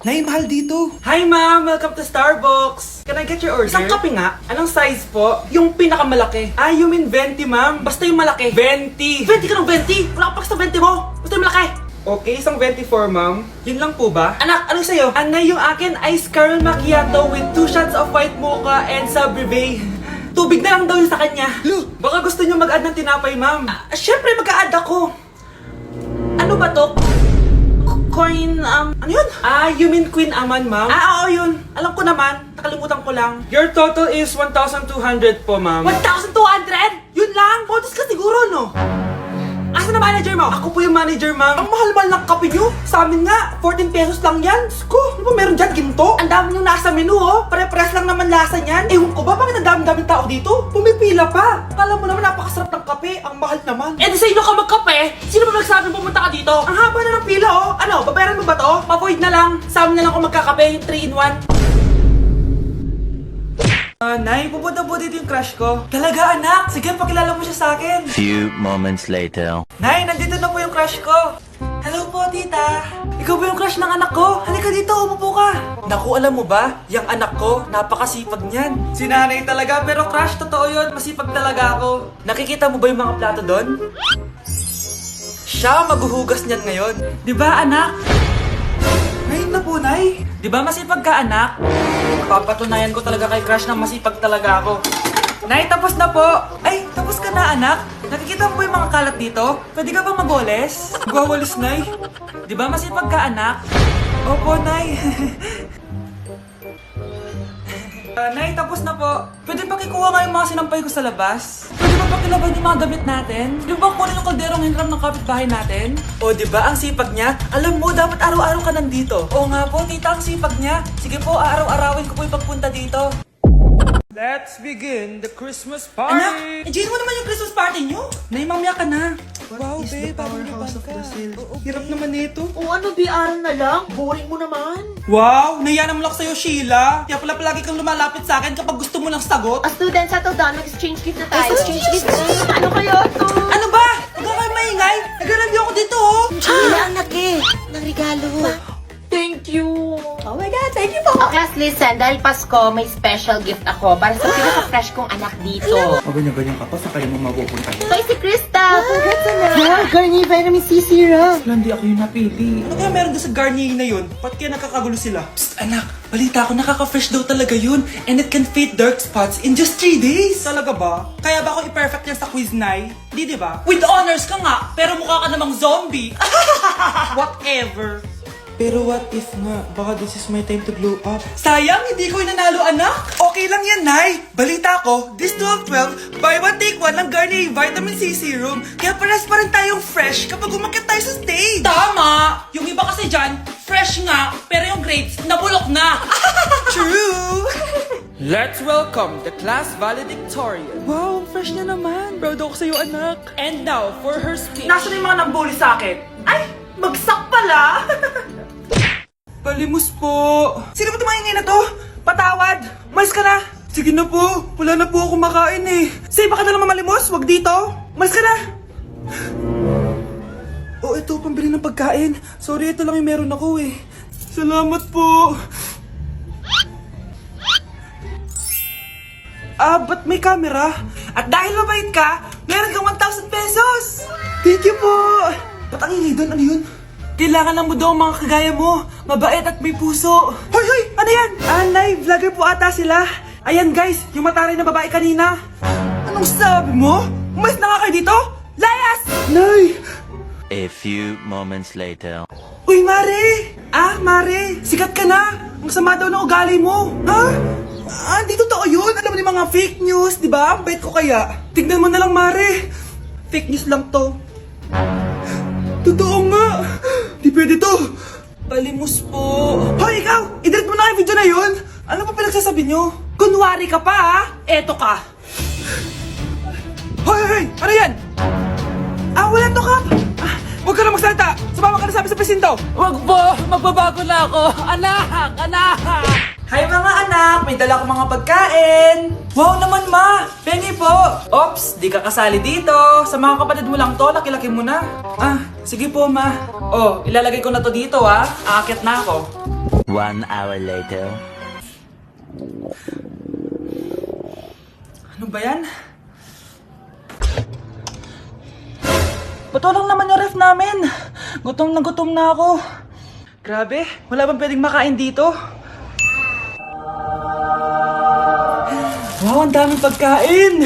Nay, mahal dito. Hi ma'am! Welcome to Starbucks! Can I get your order? Isang kape nga? Anong size po? Yung pinakamalaki. Ah, you mean 20 ma'am? Basta yung malaki. 20! 20 ka ng 20! Wala ka pa sa 20 mo! Basta yung malaki! Okay, isang 24 ma'am. Yun lang po ba? Anak, anong sa'yo? Anay, yung akin ice caramel macchiato with 2 shots of white mocha and Sabrivay. Tubig na lang daw yun sa kanya. Baka gusto nyo mag-add ng tinapay ma'am. Syempre mag-a-add ako. Ano ba to? Coin, ano yun? Ah, you mean Queen Aman, ma'am? Ah, oo yun. Alam ko naman. Nakalimutan ko lang. Your total is 1,200 po, ma'am. 1,200? Yun lang? Bonus ka siguro, no? Asa na manager mo? Ako po yung manager, ma'am. Ang mahal-mahal ng kape nyo. Sa amin nga, 14 pesos lang yan. Sko, ano ba meron dyan? Ginto? Ang dami yung nasa menu, oh. Pare-pares lang naman lasa niyan. Ewan ko ba, bakit ang dami-daming tao dito? Pumipila pa. Akala mo naman napakasarap ng kape. Ang mahal naman. Eh, di sa inyo ka magkape? Sino ba nagsabing pumunta ka dito? Ang haba na ng pila, oh. Ano, babayaran mo ba to? Pa-void na lang. Sa amin na lang kung magkakape, yung 3-in-1. Nay, pupunta po dito yung crush ko. Talaga, anak? Sige, pakilala mo siya sa akin. Few moments later. Nay, nandito na po yung crush ko. Hello po, tita. Ikaw ba yung crush ng anak ko? Halika dito, umupo ka. Naku, alam mo ba? Yung anak ko, napakasipag niyan. Si nanay talaga, pero crush, totoo yun. Masipag talaga ako. Nakikita mo ba yung mga plato doon? Siya maghuhugas niyan ngayon. Di ba, anak? Ngayon na po, nay. Di ba masipag ka, anak? Papatunayan ko talaga kay crush na masipag talaga ako. Nay, tapos na po. Ay, tapos ka na, anak. Nakikita mo ba yung mga kalat dito? Pwede ka bang magwalis? Magwawalis, nay. Di ba masipag ka, anak? Opo, nay. Nay, tapos na po. Pwede pa kikuha nga yung mga sinampay ko sa labas? Pwede ba pakilaban yung mga damit natin? Di ba kunin yung kalderong hinram ng kapitbahay natin? O, di ba ang sipag niya? Alam mo, dapat araw-araw ka nandito. Oo nga po, tita, ang sipag niya. Sige po, araw-arawin ko po yung pagpunta dito. Let's begin the Christmas party! Anak, enjoy mo naman yung Christmas party nyo. Nay, mamaya ka na. Wow, babe, powerhouse of Brazil. Hirap naman nito. O ano, BR na lang? Boring mo naman. Wow, nahiya naman ako sa'yo, Sheila. Kaya pala palagi kang lumalapit sa akin kapag gusto mo ng sagot. A student sa Todano, exchange gift na tayo. Exchange gift na. Ano kayo to? Ano ba? Huwag ka kayo maingay. Nag-review ako dito, oh. Sheila ang laki ng regalo. Thank you. Oh my God, thank you po. Oh, class, listen. Dahil Pasko, may special gift ako para sa pinaka-fresh kong anak dito. O ganyan-ganyan ka pa, sa kanya mo mapupunta. Ito si Krista. Congrats na. Yeah, Garnier Vitamin C Serum. Hindi ako yung napili. Ano kaya meron doon sa Garnier na yun? Ba't kaya nakakagulo sila? Psst, anak. Balita ko, nakaka-fresh daw talaga yun. And it can fade dark spots in just 3 days. Talaga ba? Kaya ba ako i-perfect yan sa quiz, Nay? Di ba? With honors ka nga, pero mukha ka namang zombie. Whatever. Pero what if nga, baka this is my time to glow up. Sayang, hindi ko nanalo, anak. Okay lang yan, Nay. Balita ko, this 12-12, buy one take one ng Garnier Vitamin C Serum. Kaya pares pa rin tayong fresh kapag umakyat tayo sa stage. Tama! Yung iba kasi dyan, fresh nga, pero yung grades, nabulok na. True! Let's welcome the class valedictorian. Wow, fresh niya naman. Proud ako sa'yo, anak. And now, for her speech. Nasaan yung mga nambuli sa akin? Ay, bagsak pala! Palimos po. Sino ba tumahingin na to? Patawad. Malis ka na. Sige na po. Wala na po ako makain eh. Say, baka na naman malimos. Wag dito. Malis ka na. Oh, ito. Pambili ng pagkain. Sorry, ito lang yung meron ako eh. Salamat po. Ba't may camera? At dahil mabait ka, meron kang 1,000 pesos. Thank you po. Ba't ang ingay doon? Ano yun? Kailangan lang mo daw ang mga kagaya mo. Mabait at may puso. Hoy, hoy! Ano yan? Nay, vlogger po ata sila. Ayan guys, yung mataray na babae kanina. Anong sabi mo? Umalis na nga kayo dito? Layas! Nay! A few moments later. Uy, Mare! Mare! Sikat ka na! Ang sama daw ng ugali mo. Ha? Hindi totoo yun. Alam mo yung mga fake news, di ba? Ang bait ko kaya. Tignan mo na lang, Mare. Fake news lang to. Totoo nga! Di pwede to! Palimos po! Hoy, ikaw! I-delete mo na yung video na yun! Ano pa pinagsasabi nyo? Kunwari ka pa, ha? Eto ka! Hoy, hoy! Ano yan? Wala to, Kap! Huwag ka na magsalita! Sumama ka na sabi sa presinto! Huwag po! Magbabago na ako! Anak! Anak! Hi mga anak! May dala ko mga pagkain! Wow naman ma! Pengi po! Ops! Di ka kasali dito! Sa mga kapatid mo lang to, laki-laki mo na! Sige po ma! Oh, ilalagay ko na to dito ha! Aakyat na ako! 1 hour later. Ano ba yan? Bato lang naman yung ref namin. Gutom na ako. Grabe, wala bang pwedeng makain dito? Wow, ang daming pagkain!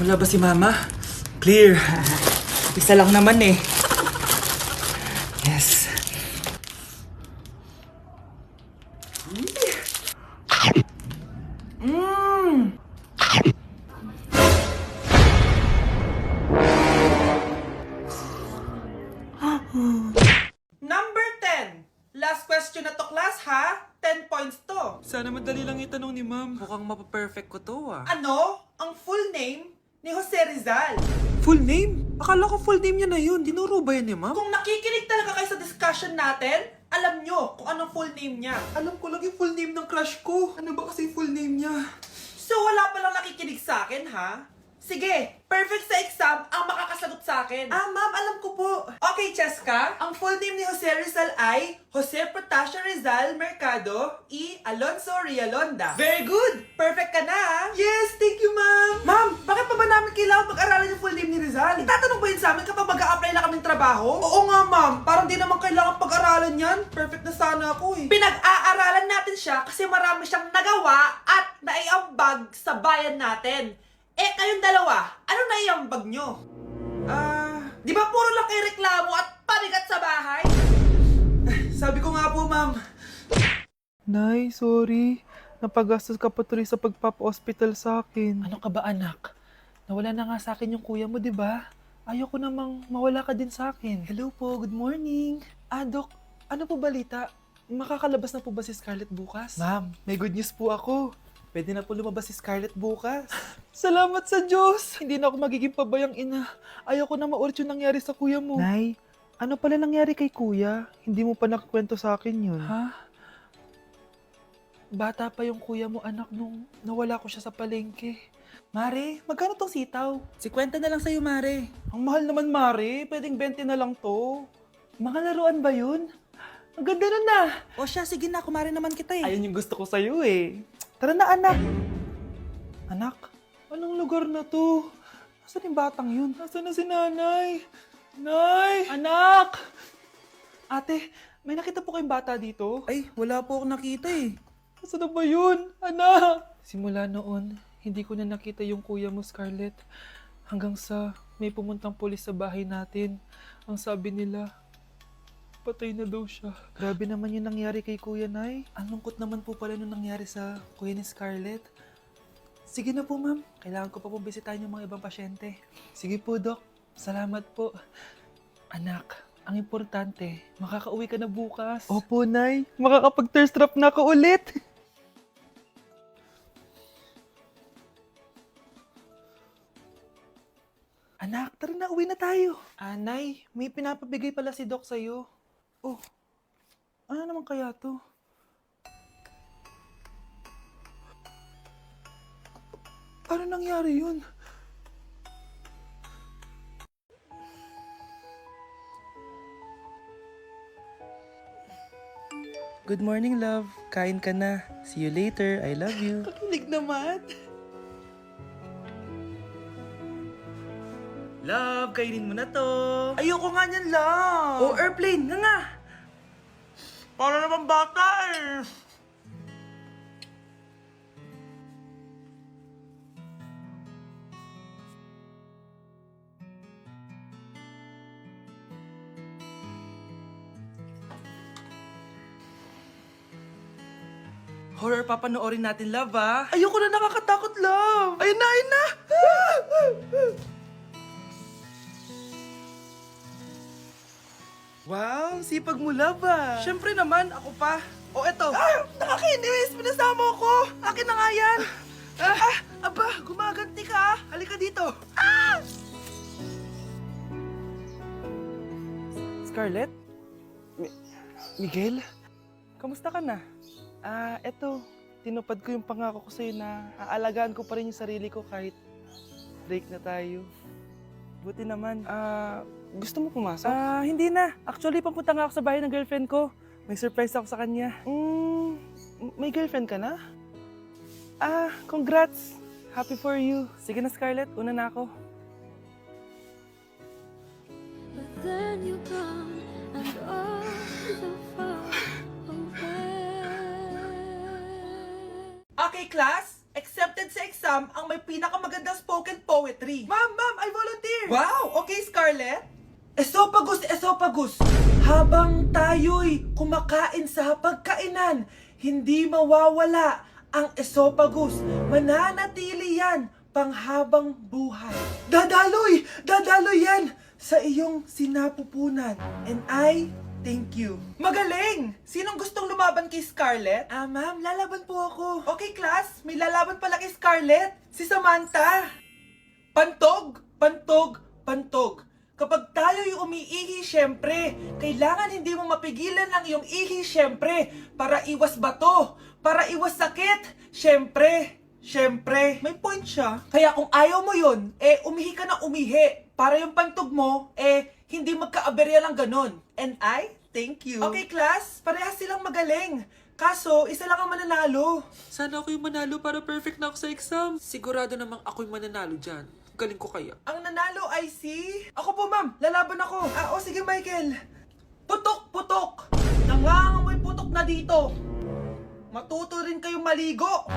Wala ba si Mama? Clear. Isa lang naman eh. Yes. Number 10. Last question na to, class, ha? 10 points to. Sana madali lang itanong ni ma'am. Mukhang mapaperfect ko to, ah. Ano ang full name ni Jose Rizal? Full name? Akala ko full name niya na yun. Dinuro ba yan ni ma'am? Kung nakikinig talaga kayo sa discussion natin, alam nyo kung anong full name niya. Alam ko lang yung full name ng crush ko. Ano ba kasi yung full name niya? So wala palang nakikinig sa akin, ha? Sige, perfect sa exam ang makakasagot sa akin. Ah, ma'am, alam ko po. Okay, Cheska, ang full name ni Jose Rizal ay Jose Protasio Rizal Mercado y Alonso Rialonda. Very good! Perfect ka na, ha? Yes, thank you, ma'am. Ma'am, bakit pa ba namin kailangan pag-aralan yung full name ni Rizal? Itatanong ba yun sa amin kapag mag-a-apply na kaming trabaho? Oo nga, ma'am. Parang di naman kailangan pag-aralan yan. Perfect na sana ako, eh. Pinag-aaralan natin siya kasi marami siyang nagawa at naiambag sa bayan natin. Eh, kayong dalawa, ano naiambag nyo? Di ba puro lang kayo reklamo at panigat sa bahay? Sabi ko nga po, ma'am. Nay, sorry. Napagastos ka pa tuloy sa pagpapa-hospital sa akin. Ano ka ba, anak? Nawala na nga sa akin yung kuya mo, di ba? Ayoko namang mawala ka din sa akin. Hello po, good morning. Dok, ano po balita? Makakalabas na po ba si Scarlett bukas? Ma'am, may good news po ako. Pwede na po lumabas si Scarlett bukas. Salamat sa Diyos! Hindi na ako magiging pabayang ina. Ayoko na maulit yung nangyari sa kuya mo. Nay, ano pala nangyari kay kuya? Hindi mo pa nakakwento sa akin yun. Ha? Bata pa yung kuya mo, anak, nung nawala ko siya sa palengke. Mare, magkano tong sitaw? 50 na lang sa'yo, Mare. Ang mahal naman, Mare. Pwedeng 20 na lang to. Mga laruan ba yun? Ang ganda nun na. O siya, sige na, kumare naman kita eh. Ayun yung gusto ko sa'yo eh. Tara na, anak. Anak, anong lugar na to? Nasaan yung batang yun? Nasaan na si nanay? Nay! Anak! Ate, may nakita po kayong bata dito? Ay, wala po akong nakita eh. Nasaan na ba yun? Anak! Simula noon, hindi ko na nakita yung kuya mo, Scarlett. Hanggang sa may pumuntang pulis sa bahay natin. Ang sabi nila, patay na daw siya. Grabe naman yung nangyari kay Kuya, Nay. Ang lungkot naman po pala nung nangyari sa kuya ni Scarlett. Sige na po, ma'am. Kailangan ko pa pong bisitahin yung mga ibang pasyente. Sige po, Dok. Salamat po. Anak, ang importante, makakauwi ka na bukas. Opo, Nay. Makakapag-thirst trap na ako ulit. Anak, tara na, uwi na tayo. Nay, may pinapabigay pala si Doc sa'yo. Oh, ano naman kaya to? Paano nangyari yun? Good morning, love. Kain ka na. See you later. I love you. Kakilig naman. Love, kainin mo na to. Ayoko nga niyan, love. Oh, airplane. Nga. Para naman bata eh. Horror papanoorin natin, love, ah. Ayoko na, nakakatakot, love. Ayun na, ayun na. Wow, sipag mo, love, ah. Siyempre naman, ako pa. O, eto. Nakakainis! Pinasama ko! Akin na nga yan! Aba, gumaganti ka, ah. Halika dito. Scarlett? Miguel? Kamusta ka na? Eto, tinupad ko yung pangako ko sa'yo na aalagaan ko pa rin yung sarili ko kahit break na tayo. Buti naman. Gusto mo pumasok? Hindi na. Actually, papunta nga ako sa bahay ng girlfriend ko. May surprise ako sa kanya. May girlfriend ka na? Congrats! Happy for you. Sige na, Scarlett. Una na ako. But then you come and all so far away. Okay, class. Accepted sa exam ang may pinakamagandang spoken poetry. Ma'am, I volunteer. Wow, okay, Scarlett. Esophagus. Habang tayo'y kumakain sa pagkainan, hindi mawawala ang esophagus. Mananatili yan panghabang buhay. Dadaloy yan sa iyong sinapupunan. And I thank you. Magaling! Sinong gustong lumaban kay Scarlett? Ma'am, lalaban po ako. Okay, class. May lalaban pala kay Scarlett. Si Samantha. Pantog. Kapag tayo'y umiihi, syempre, kailangan hindi mo mapigilan ang iyong ihi, syempre, para iwas bato, para iwas sakit, syempre, may point siya. Kaya kung ayaw mo yun, umihi ka na umihi, para yung pantog mo, hindi magkaaberya lang ganon. And I thank you. Okay, class, parehas silang magaling. Kaso, isa lang ang mananalo. Sana ako yung manalo para perfect na ako sa exam. Sigurado namang ako yung mananalo dyan. Galing ko kaya. Ang nanalo ay si... Ako po, ma'am. Lalaban ako. Sige, Michael. Putok. Nangangamoy putok na dito. Matuto rin kayong maligo.